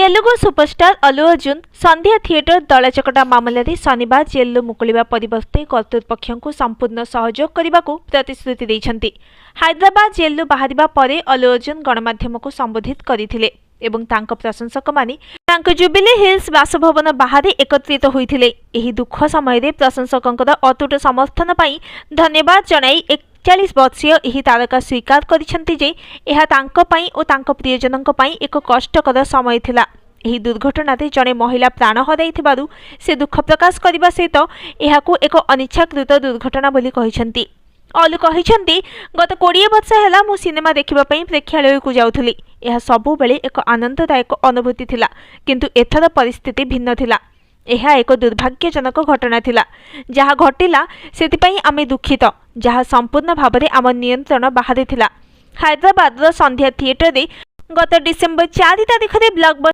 Telugu superstar Allu Arjun संध्या theatre दलाचकटा मामलें शनिवार जेलु मुकुलिबा परिवर्ते कर्तृपक्ष को संपूर्ण सहयोग करने को प्रतिश्रुति देइछन्ति। हैदराबाद जेलु बाहरिबा परे अल्लू अर्जुन गणमाध्यम को संबोधित करथिले एवं तांको प्रशंसक माने तांको जुबिली हिल्स बासभवन बाहर एकत्रित होइथिले। एही दुख समय प्रशंसकंकर अतुट समर्थन पई धन्यवाद जणाई 41 वर्षीय एही तारका स्वीकार करिसेंति जे एहा तांको पई ओ तांको प्रियजनक पई एक कष्टकर समय थिला। एही दुर्घटनाते जणे महिला प्राण हराइथिबारु से दुख प्रकाश करबा सहित एहाकू एक अनिच्छाकृत दुर्घटना बोली कहिसेंति। अल्लू कहिसेंति गत 20 वर्ष हैला मु सिनेमा देखिबा पई प्रेक्षालय को जाउथली। एहा सबु बेले एक आनंददायक अनुभूति थिला, किंतु एथर परिस्थिति भिन्न थिला। यह एक दुर्भाग्यजनक घटना थिला। जहाँ घटिला सेतिपई आमे दुखित, जहाँ संपूर्ण भाव आम नियंत्रण बाहर थिला। हैदराबाद संध्या थिएटर गत डिसेम्बर 4 तारिख में ब्लॉकबस्टर